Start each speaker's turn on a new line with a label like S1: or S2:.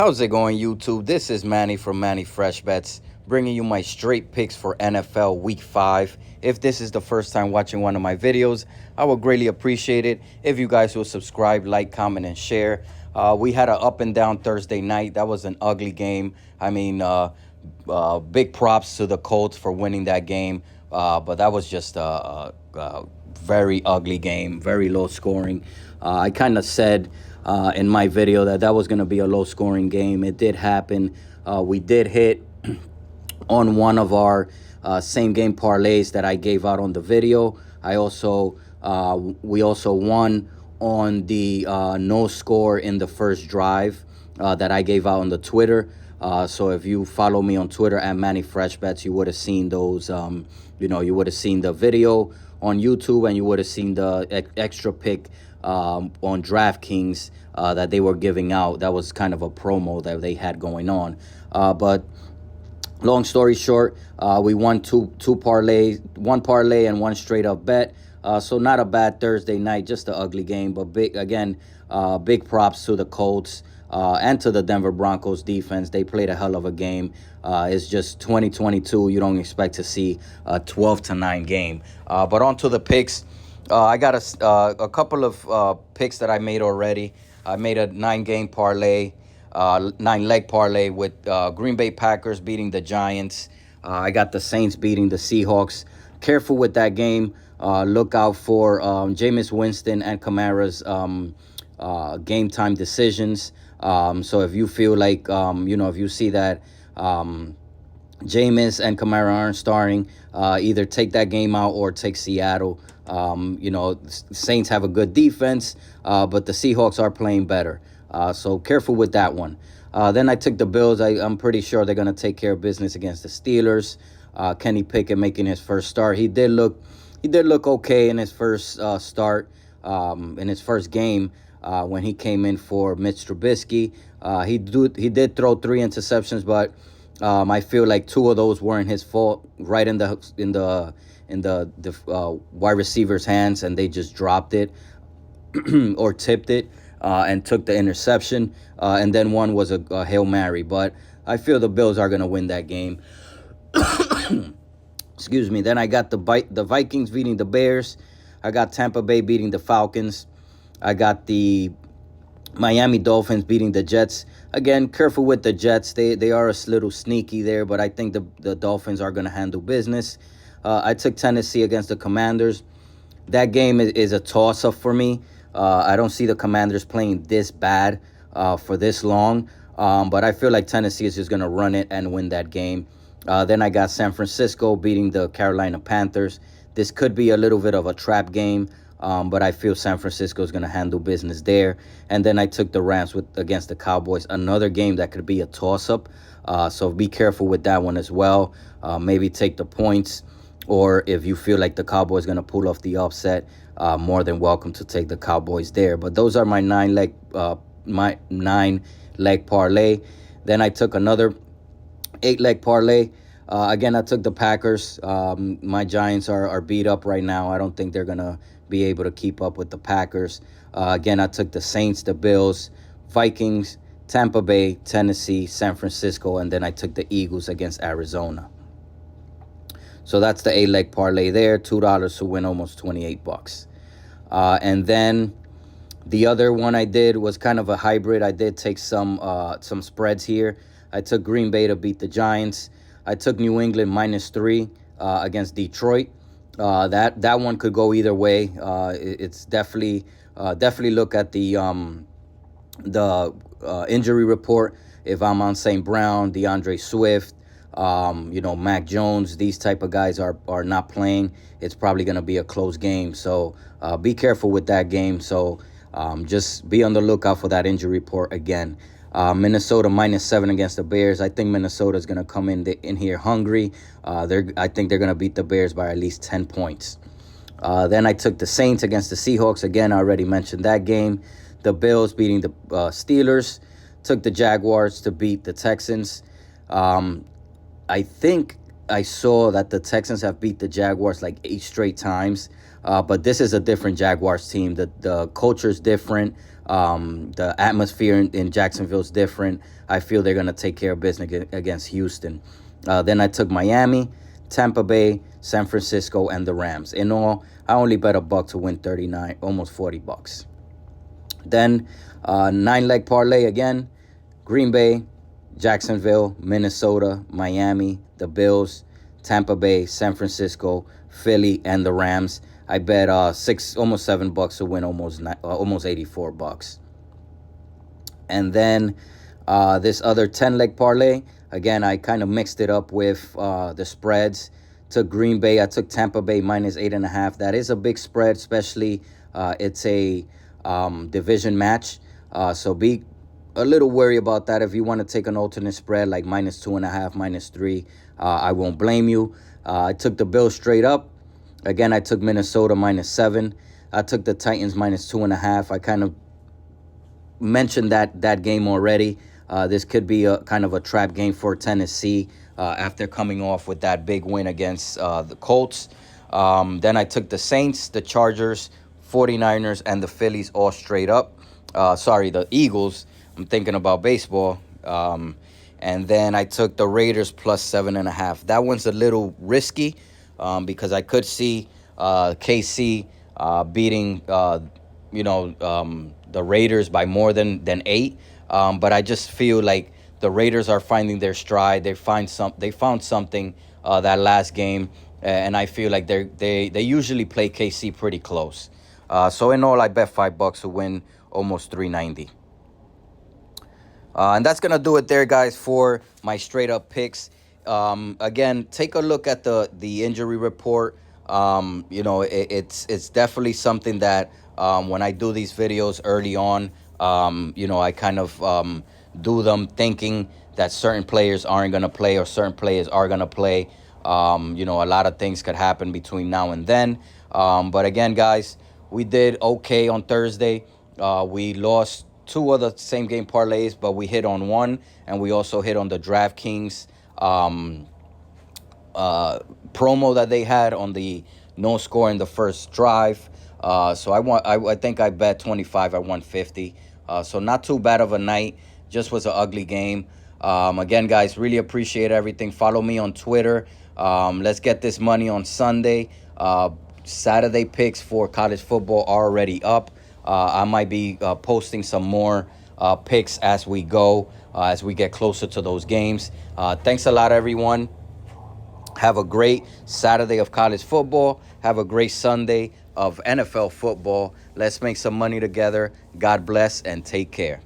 S1: How's it going, YouTube? This is Manny from Manny Fresh Bets, bringing you my straight picks for NFL Week 5. If this is the first time watching one of my videos, I would greatly appreciate it if you guys will subscribe, like, comment, and share. We had an up and down Thursday night. That was an ugly game. Big props to the Colts for winning that game, but that was just a very ugly game, very low scoring. I kind of said in my video that was going to be a low scoring game. It did happen. We did hit on one of our same game parlays that I gave out on the video. We also won on the no score in the first drive that I gave out on the Twitter. So if you follow me on Twitter at Manny Fresh Bets, you would have seen those. You would have seen the video on YouTube, and you would have seen the extra pick on DraftKings that they were giving out. That was kind of a promo that they had going on. But long story short, we won two parlays, one parlay and one straight up bet. So not a bad Thursday night, just an ugly game, but big props to the Colts and to the Denver Broncos defense. They played a hell of a game. It's just 2022. You don't expect to see a 12-9 game. But on to the picks. I got a couple of picks that I made already. I made a 9-game parlay, 9-leg parlay with Green Bay Packers beating the Giants. I got the Saints beating the Seahawks. Careful with that game. Look out for Jameis Winston and Kamara's game time decisions. So if you feel like, if you see that Jameis and Kamara aren't starting, either take that game out or take Seattle. Saints have a good defense, but the Seahawks are playing better. So careful with that one. Then I took the Bills. I'm pretty sure they're going to take care of business against the Steelers. Kenny Pickett making his first start. He did look okay in his first start, in his first game when he came in for Mitch Trubisky. He did throw 3 interceptions, but I feel like 2 of those weren't his fault. Right in the wide receiver's hands, and they just dropped it or tipped it and took the interception. And then one was a Hail Mary. But I feel the Bills are going to win that game. Excuse me. Then I got the Vikings beating the Bears. I got Tampa Bay beating the Falcons. I got the Miami Dolphins beating the Jets. Again, careful with the Jets. They are a little sneaky there, but I think the Dolphins are going to handle business. I took Tennessee against the Commanders. That game is a toss-up for me. I don't see the Commanders playing this bad for this long, but I feel like Tennessee is just going to run it and win that game. Then I got San Francisco beating the Carolina Panthers. This could be a little bit of a trap game, but I feel San Francisco is going to handle business there. And then I took the Rams against the Cowboys, another game that could be a toss-up. So be careful with that one as well. Maybe take the points, or if you feel like the Cowboys going to pull off the upset, more than welcome to take the Cowboys there. But those are my 9-leg parlay. Then I took another 8-leg parlay. Again, I took the Packers. My Giants are beat up right now. I don't think they're going to be able to keep up with the Packers. Again, I took the Saints, the Bills, Vikings, Tampa Bay, Tennessee, San Francisco, and then I took the Eagles against Arizona. So that's the 8-leg parlay there, $2 to win almost $28. And then the other one I did was kind of a hybrid. I did take some spreads here. I took Green Bay to beat the Giants. I took New England -3 against Detroit. That one could go either way. It's definitely look at the injury report. If I'm on St. Brown, DeAndre Swift, Mac Jones, these type of guys are not playing, it's probably going to be a close game. So be careful with that game. So just be on the lookout for that injury report again. Minnesota -7 against the Bears. I think Minnesota is going to come in here hungry. I think they're going to beat the Bears by at least 10 points. Then I took the Saints against the Seahawks. Again, I already mentioned that game. The Bills beating the Steelers. Took the Jaguars to beat the Texans. I think I saw that the Texans have beat the Jaguars like 8 straight times. But this is a different Jaguars team. The culture is different. The atmosphere in Jacksonville is different. I feel they're going to take care of business against Houston. Then I took Miami, Tampa Bay, San Francisco, and the Rams. In all, I only bet $1 to win 39, almost $40. Then 9-leg parlay again. Green Bay, Jacksonville, Minnesota, Miami, the Bills, Tampa Bay, San Francisco, Philly, and the Rams. I bet almost $7 to win almost $84. And then this other 10-leg parlay, again, I kind of mixed it up with the spreads. Took Green Bay. I took Tampa Bay minus 8.5. That is a big spread, especially it's a division match. So be a little worried about that. If you want to take an alternate spread like minus 2.5, minus 3, I won't blame you. I took the Bills straight up. Again, I took Minnesota minus 7. I took the Titans minus 2.5. I kind of mentioned that game already. This could be a kind of a trap game for Tennessee after coming off with that big win against the Colts. Then I took the Saints, the Chargers, 49ers, and the Phillies all straight up. The Eagles. I'm thinking about baseball. And then I took the Raiders plus 7.5. That one's a little risky because I could see KC beating, the Raiders by more than 8. But I just feel like the Raiders are finding their stride. They found something that last game, and I feel like they usually play KC pretty close. So in all, I bet $5 to win almost $3.90. And that's going to do it there, guys, for my straight-up picks. Again, take a look at the injury report. It's definitely something that when I do these videos early on, I kind of do them thinking that certain players aren't going to play or certain players are going to play. A lot of things could happen between now and then. But again, guys, we did okay on Thursday. We lost 2 other same game parlays, but we hit on one, and we also hit on the DraftKings promo that they had on the no score in the first drive. So I think I bet 25 at 150. So not too bad of a night. Just was an ugly game. Again, guys, really appreciate everything. Follow me on Twitter. Let's get this money on Sunday. Saturday picks for college football are already up. I might be posting some more picks as we go, as we get closer to those games. Thanks a lot, everyone. Have a great Saturday of college football. Have a great Sunday of NFL football. Let's make some money together. God bless and take care.